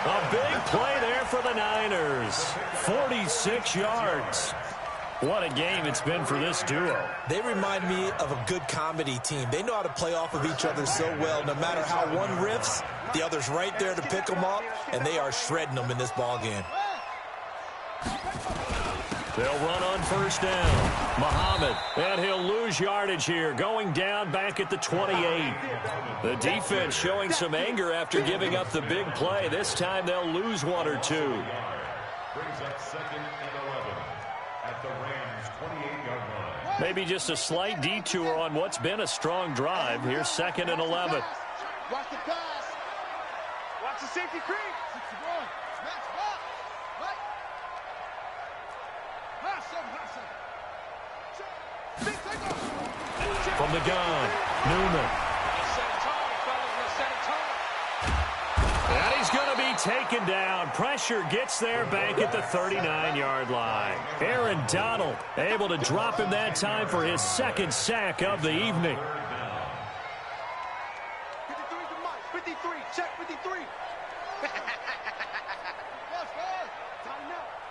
A big play there for the Niners. 46 yards. What a game it's been for this duo. They remind me of a good comedy team. They know how to play off of each other so well. No matter how one riffs, the other's right there to pick them up, and they are shredding them in this ball game. They'll run on 1st down. Muhammad, and he'll lose yardage here, going down back at the 28. The defense showing some anger after giving up the big play. This time they'll lose 1 or 2. Brings up 2nd and 11 at the Rams' 28-yard line. Maybe just a slight detour on what's been a strong drive. Here's 2nd and 11. Watch the pass. Watch the safety creep. From the gun, Newman. And he's going to be taken down. Pressure gets there back at the 39-yard line. Aaron Donald able to drop him that time for his second sack of the evening. 53 to Mike. 53. Check 53.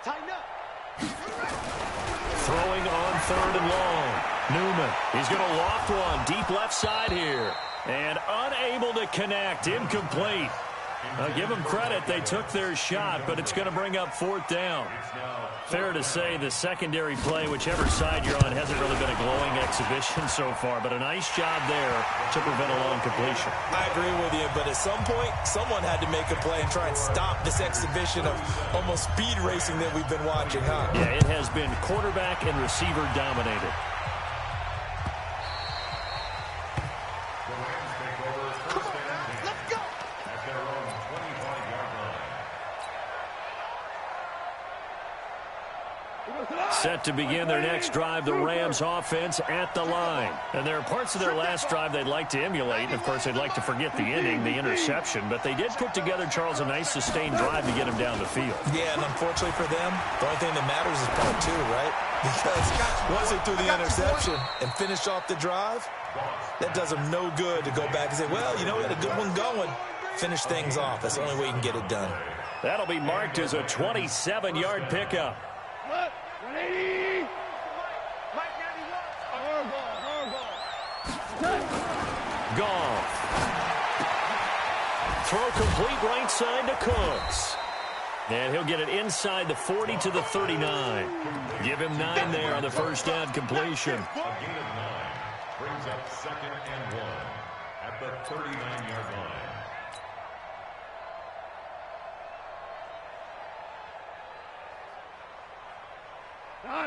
Tighten up. Throwing on 3rd and long. Newman, he's going to loft one deep left side here. And unable to connect, incomplete. I'll give them credit, they took their shot, but it's going to bring up 4th down. Fair to say the secondary play, whichever side you're on, hasn't really been a glowing exhibition so far, but a nice job there to prevent a long completion. I agree with you, but at some point, someone had to make a play and try and stop this exhibition of almost speed racing that we've been watching, huh? Yeah, it has been quarterback and receiver dominated. Set to begin their next drive, the Rams offense at the line. And there are parts of their last drive they'd like to emulate. And, of course, they'd like to forget the ending, the interception. But they did put together, Charles, a nice sustained drive to get him down the field. Yeah, and unfortunately for them, the only thing that matters is part 2, right? Because once they threw the interception and finished off the drive, that does them no good to go back and say, well, you know, we had a good one going. Finish things off. That's the only way you can get it done. That'll be marked as a 27-yard pickup. 180. Goff. Throw complete right side to Cooks. And he'll get it inside the 40 to the 39. Give him 9 there on the first down completion. A gain of 9 brings up 2nd and 1 at the 39-yard line.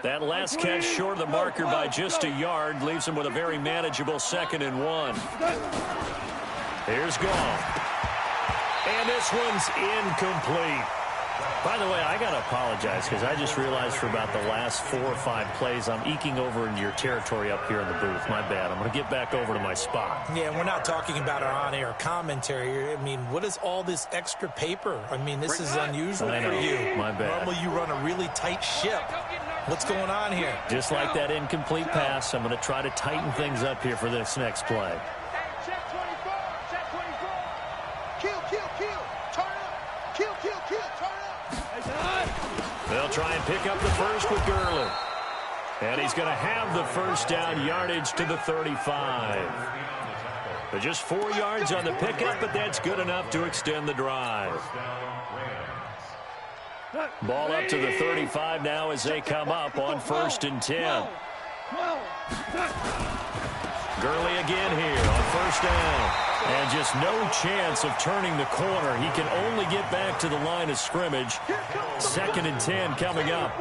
That last catch short of the marker by just a yard leaves him with a very manageable 2nd and 1. Here's Goff. And this one's incomplete. By the way, I got to apologize because I just realized for about the last 4 or 5 plays I'm eking over into your territory up here in the booth. My bad. I'm going to get back over to my spot. Yeah, we're not talking about our on-air commentary. I mean, what is all this extra paper? I mean, this is unusual for you. My bad. Normally you run a really tight ship. What's going on here? Just like that incomplete pass, I'm going to try to tighten things up here for this next play. Check 24. Check 24. Kill. Turn up. Kill. Turn up. They'll try and pick up the first with Gurley. And he's going to have the first down yardage to the 35. But just 4 yards on the pickup, but that's good enough to extend the drive. Ball up to the 35 now as they come up on 1st and 10. Gurley again here on 1st down. And just no chance of turning the corner. He can only get back to the line of scrimmage. 2nd and 10 coming up.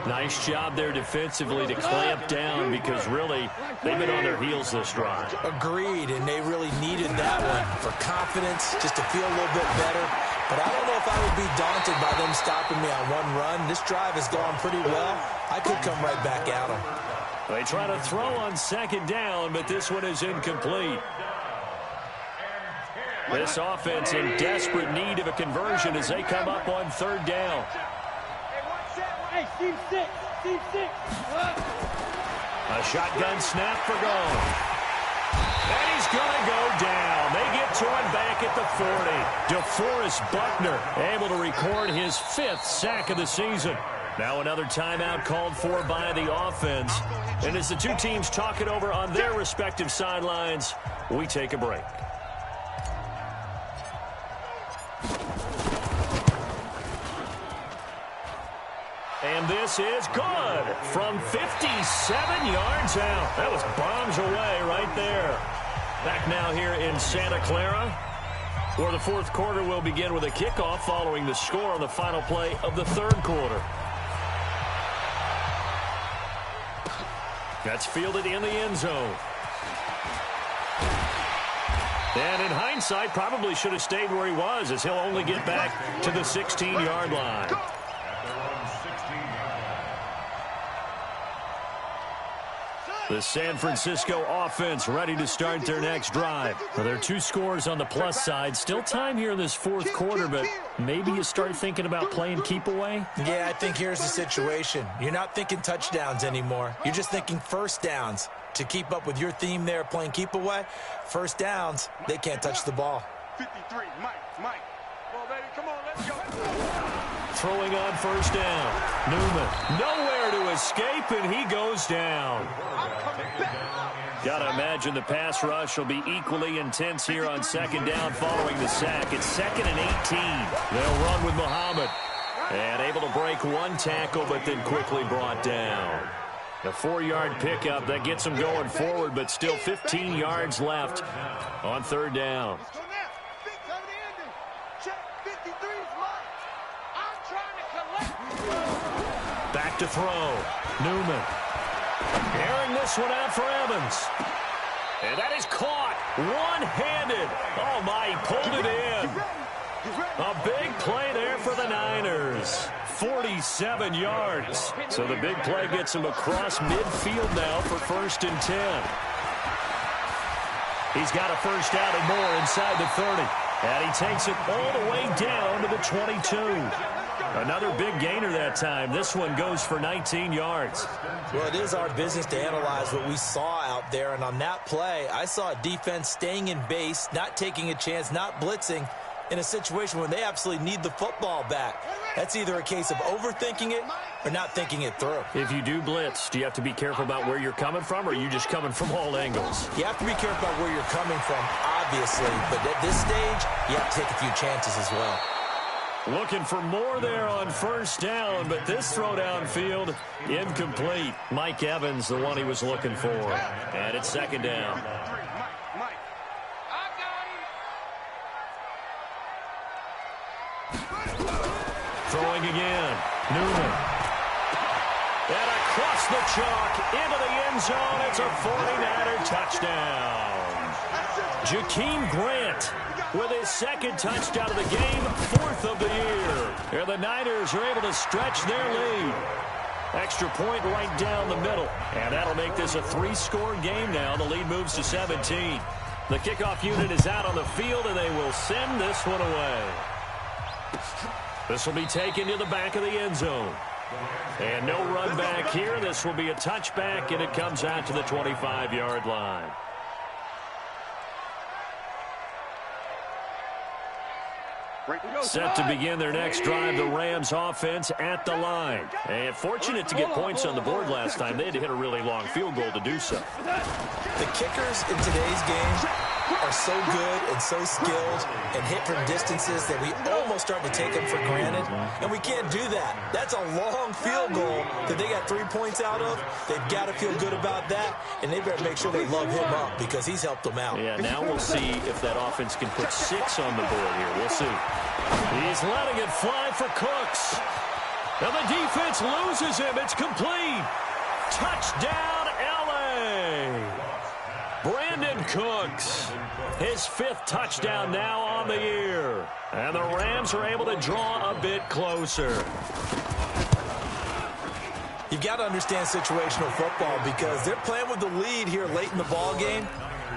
Nice job there defensively to clamp down because really they've been on their heels this drive. Agreed, and they really needed that one for confidence, just to feel a little bit better. But I don't know if I would be daunted by them stopping me on one run. This drive has gone pretty well. I could come right back at them. They try to throw on 2nd down, but this one is incomplete. This offense in desperate need of a conversion as they come up on 3rd down. Hey, Steve 6. A shotgun snap for Goff. And he's going to go down. They get to him back at the 40. DeForest Buckner able to record his 5th sack of the season. Now another timeout called for by the offense. And as the two teams talk it over on their respective sidelines, we take a break. And this is good from 57 yards out. That was bombs away right there. Back now here in Santa Clara, where the 4th quarter will begin with a kickoff following the score on the final play of the 3rd quarter. That's fielded in the end zone. And in hindsight, probably should have stayed where he was, as he'll only get back to the 16-yard line. The San Francisco offense ready to start their next drive. Well, there are 2 scores on the plus side. Still time here in this fourth quarter, but maybe you start thinking about playing keep away? Yeah, I think here's the situation. You're not thinking touchdowns anymore. You're just thinking first downs. To keep up with your theme there, playing keep away, first downs, they can't touch the ball. 53, Mike. Come on, baby, come on, let's go. Throwing on first down. Newman, nowhere to escape, and he goes down. Got to imagine the pass rush will be equally intense here on second down following the sack. It's 2nd and 18. They'll run with Muhammad. And able to break 1 tackle, but then quickly brought down. A 4-yard pickup that gets them going forward, but still 15 yards left on third down. Back to throw. Newman. Airing this one out for Evans. And that is caught one-handed. Oh, my, he pulled it in. A big play there for the Niners. 47 yards. So the big play gets him across midfield now for 1st and 10. He's got a first down and more inside the 30. And he takes it all the way down to the 22. Another big gainer that time. This one goes for 19 yards. Well, it is our business to analyze what we saw out there. And on that play, I saw a defense staying in base, not taking a chance, not blitzing in a situation where they absolutely need the football back. That's either a case of overthinking it or not thinking it through. If you do blitz, do you have to be careful about where you're coming from, or are you just coming from all angles? You have to be careful about where you're coming from, obviously. But at this stage, you have to take a few chances as well. Looking for more there on first down, but this throw downfield, incomplete. Mike Evans, the one he was looking for. And it's 2nd down. Throwing again. Newman. And across the chalk into the end zone. It's a 49er touchdown. Jakeem Grant with his 2nd touchdown of the game, 4th of the year. And the Niners are able to stretch their lead. Extra point right down the middle. And that'll make this a 3-score game now. The lead moves to 17. The kickoff unit is out on the field, and they will send this one away. This will be taken to the back of the end zone. And no run back here. This will be a touchback, and it comes out to the 25-yard line. Set to begin their next drive, the Rams offense at the line. And fortunate to get points on the board last time. They had to hit a really long field goal to do so. The kickers in today's game are so good and so skilled and hit from distances that we almost start to take them for granted. And we can't do that. That's a long field goal that they got 3 points out of. They've got to feel good about that, and they better make sure they love him up because he's helped them out. Yeah, now we'll see if that offense can put 6 on the board here. We'll see. He's letting it fly for Cooks. Now the defense loses him. It's complete. Touchdown, L.A. Brandon Cooks, his 5th touchdown now on the year. And the Rams are able to draw a bit closer. You've got to understand situational football because they're playing with the lead here late in the ball game.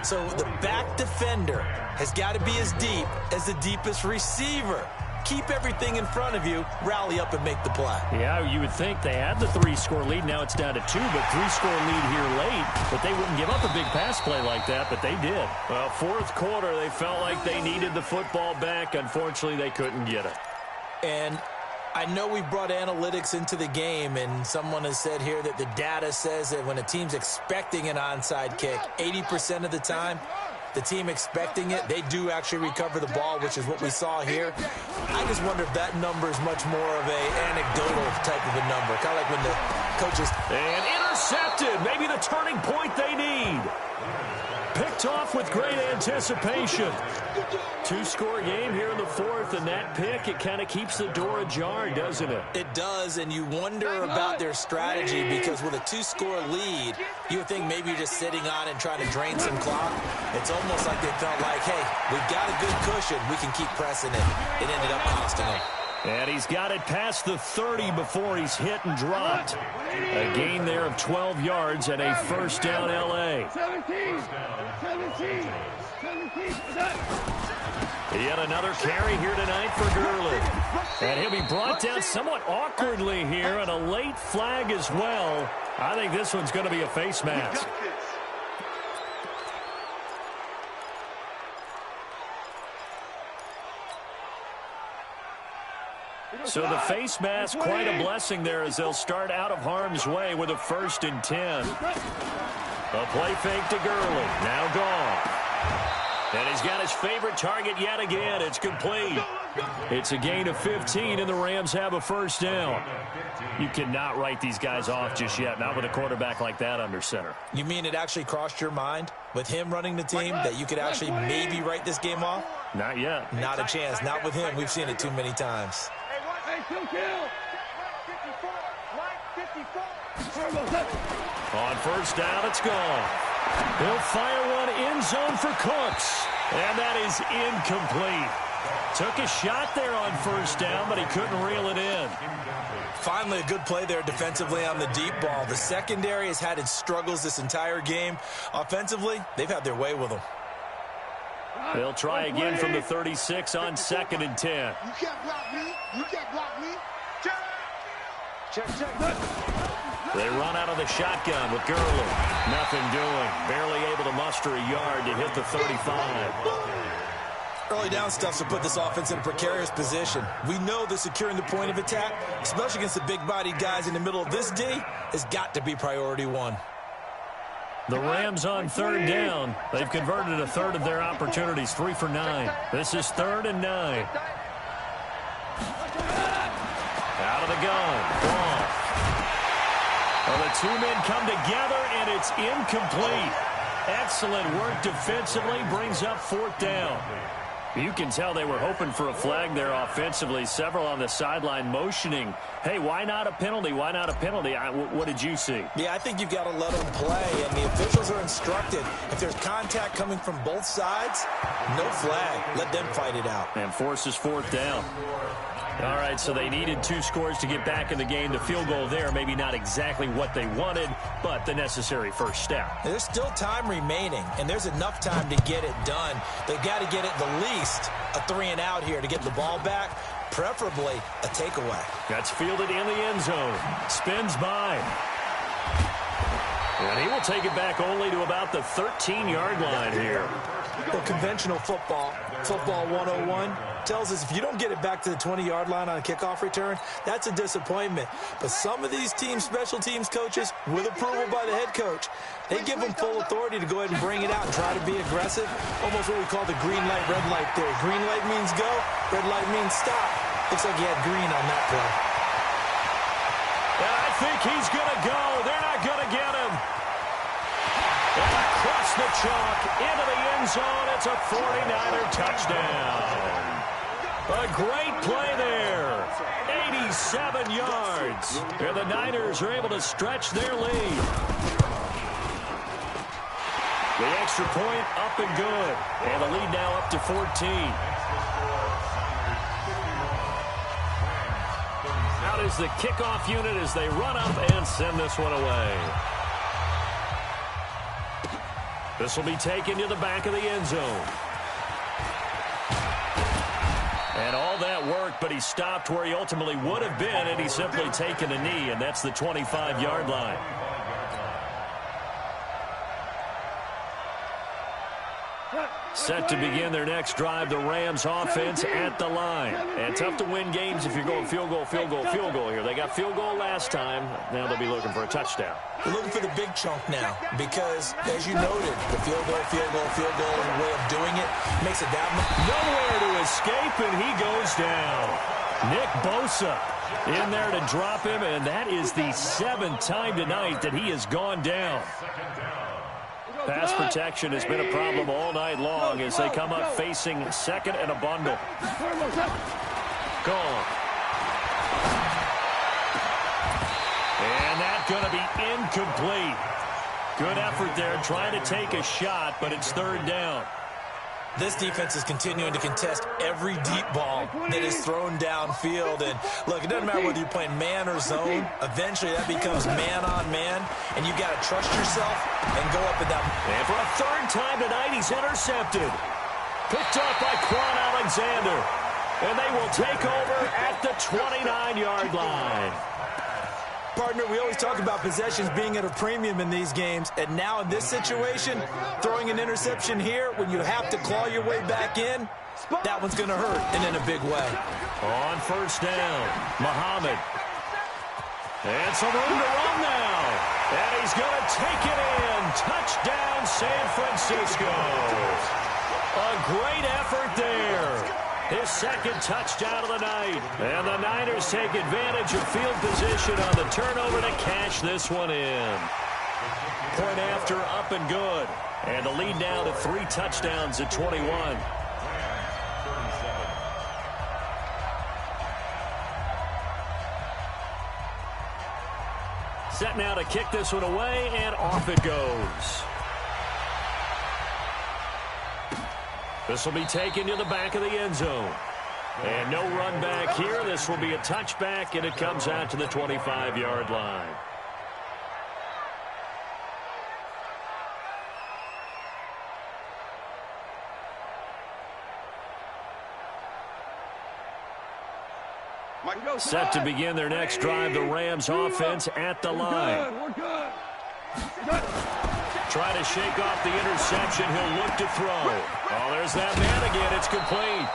So the back defender has got to be as deep as the deepest receiver. Keep everything in front of you, rally up and make the play. Yeah, you would think they had the 3-score lead. Now it's down to 2, but 3-score lead here late. But they wouldn't give up a big pass play like that, but they did. Well, 4th quarter, they felt like they needed the football back. Unfortunately, they couldn't get it. And I know we brought analytics into the game, and someone has said here that the data says that when a team's expecting an onside kick, 80% of the time, the team expecting it, they do actually recover the ball, which is what we saw here. I just wonder if that number is much more of a anecdotal type of a number, kind of like when the coaches... And intercepted, maybe the turning point they need. Picked off with great anticipation. 2-score game here in the 4th, and that pick, it kind of keeps the door ajar, doesn't it? It does, and you wonder about their strategy because with a 2-score lead, you would think maybe you're just sitting on and trying to drain some clock. It's almost like they felt like, hey, we've got a good cushion. We can keep pressing it. It ended up costing them. And he's got it past the 30 before he's hit and dropped. A gain there of 12 yards and a first down, L.A. 17. Yet another carry here tonight for Gurley. And he'll be brought down somewhat awkwardly here, and a late flag as well. I think this one's going to be a face mask. So the face mask, quite a blessing there as they'll start out of harm's way with a 1st and 10. A play fake to Gurley. Now gone. And he's got his favorite target yet again. It's complete. It's a gain of 15, and the Rams have a first down. You cannot write these guys off just yet, not with a quarterback like that under center. You mean it actually crossed your mind with him running the team that you could actually maybe write this game off? Not yet. Not a chance. Not with him. We've seen it too many times. On first down, it's gone. He'll fire one end zone for Cooks, and that is incomplete. Took a shot there on first down, but he couldn't reel it in. Finally, a good play there defensively on the deep ball. The secondary has had its struggles this entire game. Offensively, they've had their way with them. They'll try again from the 36 on 2nd and 10. You can't block me. You can't block me. Check. They run out of the shotgun with Gurley. Nothing doing. Barely able to muster a yard to hit the 35. Early down stuff to put this offense in a precarious position. We know that securing the point of attack, especially against the big-bodied guys in the middle of this D, has got to be priority one. The Rams on 3rd down. They've converted a third of their opportunities, 3 for 9. This is 3rd and 9. Out of the gun. Ball. Well, the two men come together, and it's incomplete. Excellent work defensively, brings up 4th down. You can tell they were hoping for a flag there offensively. Several on the sideline motioning, hey, why not a penalty? Why not a penalty? What did you see? Yeah, I think you've got to let them play, and the officials are instructed. If there's contact coming from both sides, no flag. Let them fight it out. And forces 4th down. All right, so they needed 2 scores to get back in the game. The field goal there, maybe not exactly what they wanted, but the necessary first step. There's still time remaining, and there's enough time to get it done. They've got to get it the least a 3-and-out here to get the ball back, preferably a takeaway. That's fielded in the end zone. Spins by. And he will take it back only to about the 13-yard line here. Well, conventional football 101, tells us if you don't get it back to the 20-yard line on a kickoff return, that's a disappointment. But some of these teams, special teams coaches, with approval by the head coach, they give them full authority to go ahead and bring it out and try to be aggressive. Almost what we call the green light, red light theory. Green light means go, red light means stop. Looks like he had green on that play. And I think he's going to go. They're not going to get him. And across the chalk, into the end zone, it's a 49er touchdown. A great play there. 87 yards. And the Niners are able to stretch their lead. The extra point up and good. And the lead now up to 14. Out is the kickoff unit as they run up and send this one away. This will be taken to the back of the end zone. And all that worked, but he stopped where he ultimately would have been, and he's simply taken a knee, and that's the 25-yard line. Set to begin their next drive, the Rams offense at the line. And tough to win games if you're going field goal here. They got field goal last time. Now they'll be looking for a touchdown. They're looking for the big chunk now because, as you noted, the field goal, and way of doing it makes it that much. Nowhere to escape, and he goes down. Nick Bosa in there to drop him, and that is the 7th time tonight that he has gone down. Pass protection has been a problem all night long as they come up facing second and a bundle. Gone. And that's going to be incomplete. Good effort there trying to take a shot, but it's 3rd down. This defense is continuing to contest every deep ball that is thrown downfield. And, look, it doesn't matter whether you're playing man or zone. Eventually, that becomes man-on-man, and you got to trust yourself and go up at that. And for a third time tonight, he's intercepted. Picked up by Quan Alexander. And they will take over at the 29-yard line. Partner, we always talk about possessions being at a premium in these games, and now in this situation, throwing an interception here when you have to claw your way back in, that one's going to hurt, and in a big way. On first down, Muhammad. And some room to run now. And he's going to take it in. Touchdown, San Francisco. A great effort there. His second touchdown of the night. And the Niners take advantage of field position on the turnover to cash this one in. Point after, up and good. And the lead now to 3 touchdowns at 21. Set now to kick this one away, and off it goes. This will be taken to the back of the end zone. And no run back here. This will be a touchback, and it comes out to the 25-yard line. Set to begin their next drive, the Rams offense at the line. Try to shake off the interception. He'll look to throw. Oh, there's that man again. It's complete.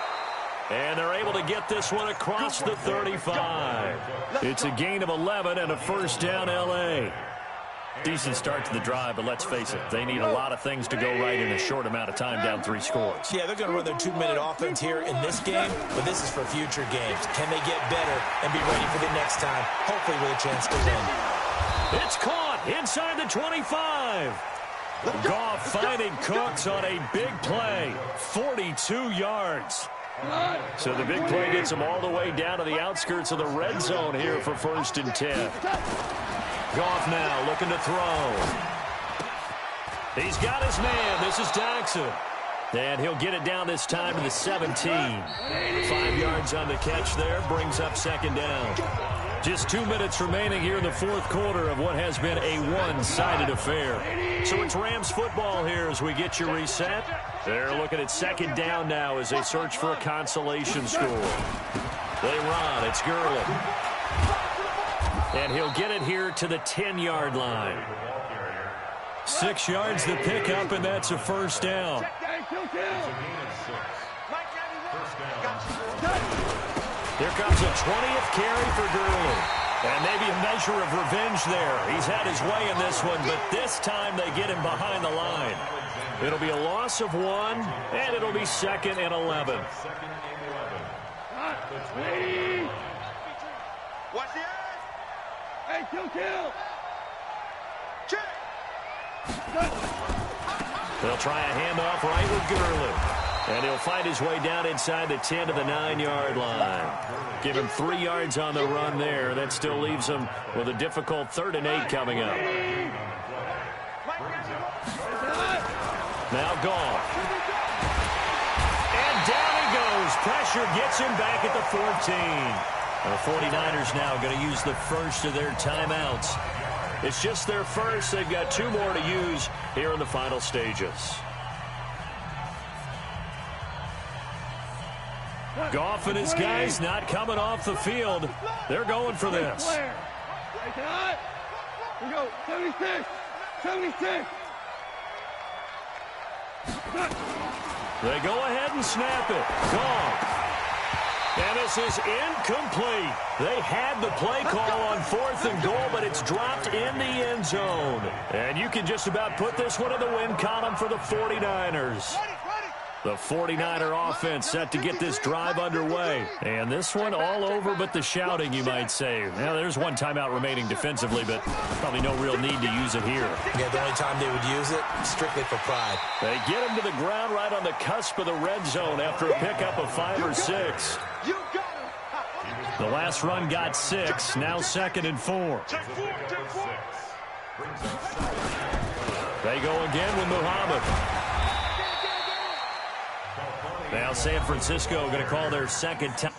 And they're able to get this one across the 35. It's a gain of 11 and a first down, L.A. Decent start to the drive, but let's face it, they need a lot of things to go right in a short amount of time, down 3 scores. Yeah, they're going to run their 2-minute offense here in this game, but this is for future games. Can they get better and be ready for the next time, hopefully with a chance to win? It's caught inside the 25. Goff finding Cooks on a big play, 42 yards. So the big play gets him all the way down to the outskirts of the red zone here for 1st and 10. Goff now looking to throw. He's got his man. This is Jackson. And he'll get it down this time to the 17. 5 yards on the catch there. Brings up 2nd down. Just 2 minutes remaining here in the 4th quarter of what has been a one-sided affair. So it's Rams football here as we get you reset. They're looking at 2nd down now as they search for a consolation score. They run. It's Gurley. And he'll get it here to the 10-yard line. 6 yards to pick up, and that's a first down. Here comes a 20th carry for Gurley. And maybe a measure of revenge there. He's had his way in this one, but this time they get him behind the line. It'll be a loss of 1, and it'll be 2nd and 11. Watch the eyes. Hey, kill. Check. They'll try a handoff right with Gurley. And he'll find his way down inside the 10 to the 9-yard line. Give him 3 yards on the run there. That still leaves him with a difficult 3rd and 8 coming up. Now Goff. And down he goes. Pressure gets him back at the 14. The 49ers now going to use the first of their timeouts. It's just their first. They've got 2 more to use here in the final stages. Goff and his guys not coming off the field. They're going for this. Here we go. 76. They go ahead and snap it. Goff. And this is incomplete. They had the play call on 4th and goal, but it's dropped in the end zone. And you can just about put this one in the win column for the 49ers. The 49er offense set to get this drive underway. And this one all over but the shouting, you might say. Now, there's 1 timeout remaining defensively, but probably no real need to use it here. Yeah, the only time they would use it, strictly for pride. They get him to the ground right on the cusp of the red zone after a pickup of 5 or 6. The last run got 6, now 2nd and 4. They go again with Muhammad. Well, San Francisco going to call their second time.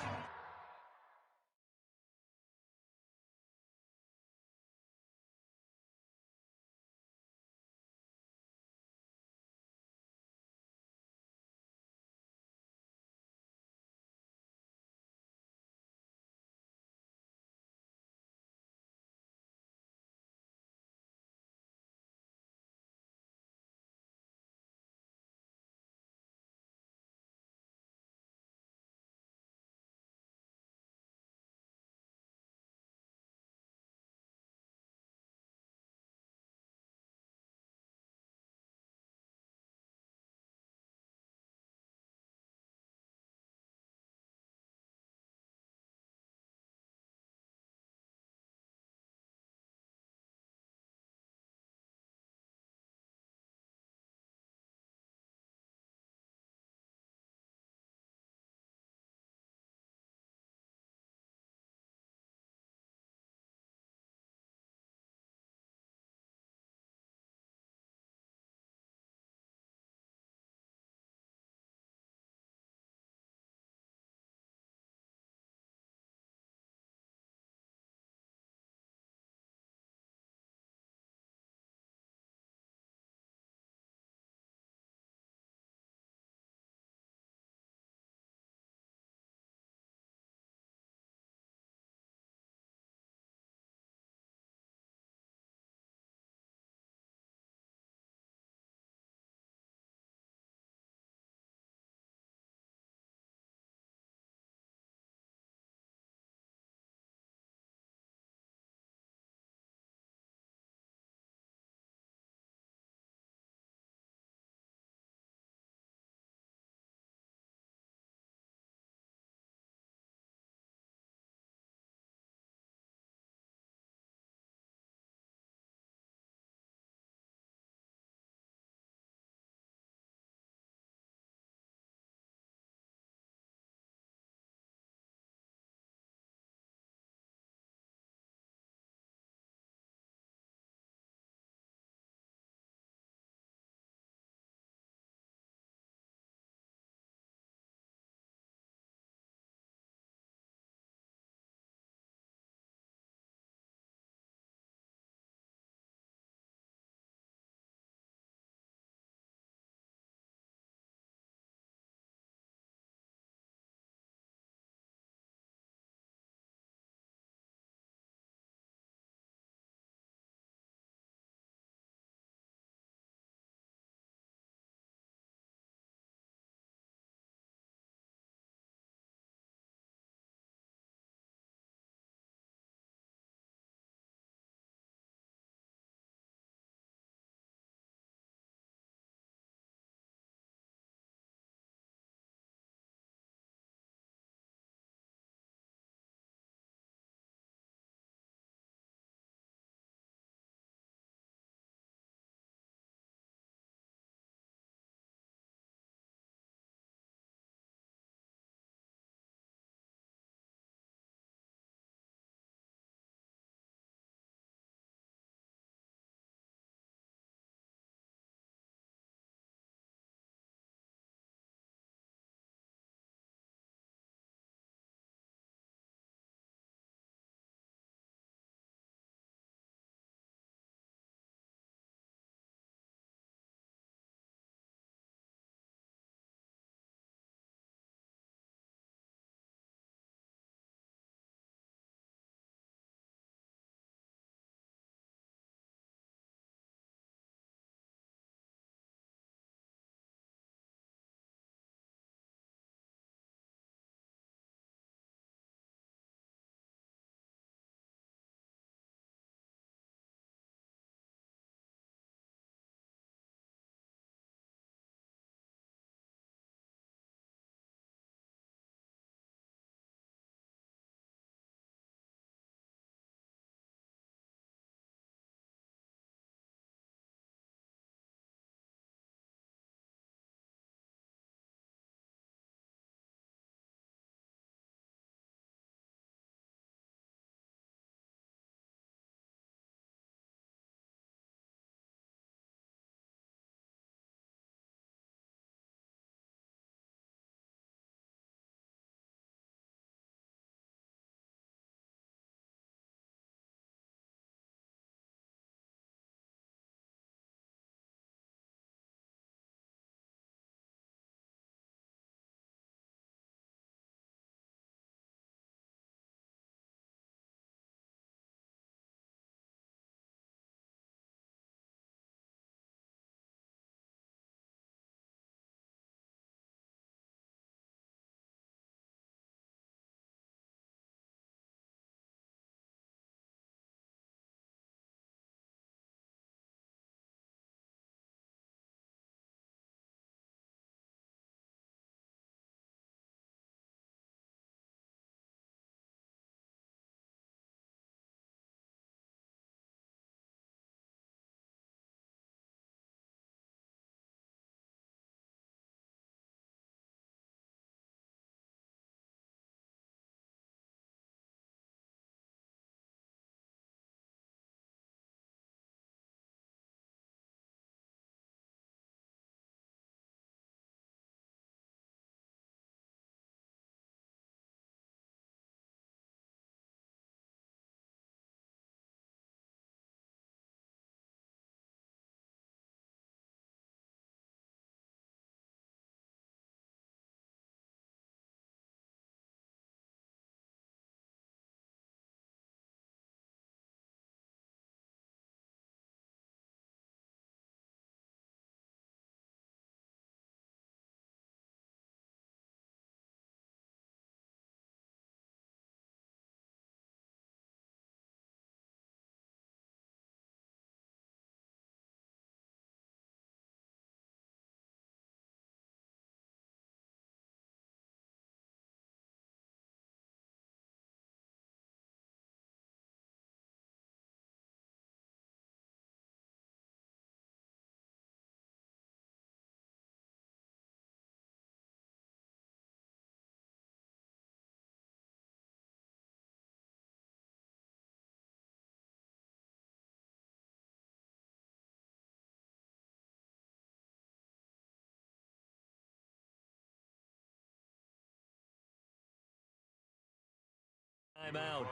Timeout.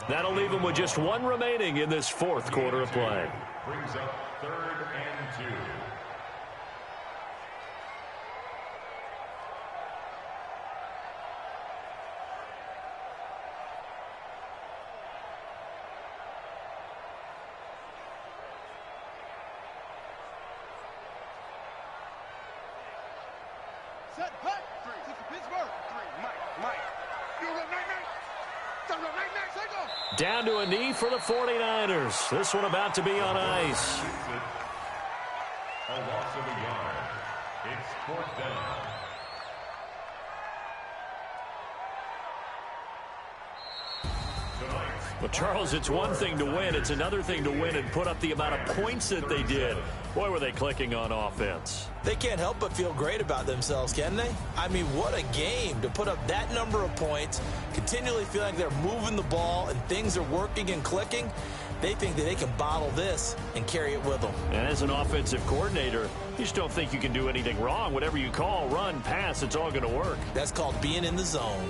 That'll leave them with just one remaining in this fourth quarter of play. Brings up 3rd and 2. Set, hut. 3. 6 to Pittsburgh. 3. Mike. You go, night. Don't go, night. Take off. Down to a knee for the 49ers. This one about to be on ice. A loss of a yard. It's 4th down. Well, Charles, it's one thing to win. It's another thing to win and put up the amount of points that they did. Boy, were they clicking on offense. They can't help but feel great about themselves, can they? I mean, what a game to put up that number of points, continually feeling like they're moving the ball and things are working and clicking. They think that they can bottle this and carry it with them. And as an offensive coordinator, you just don't think you can do anything wrong. Whatever you call, run, pass, it's all going to work. That's called being in the zone.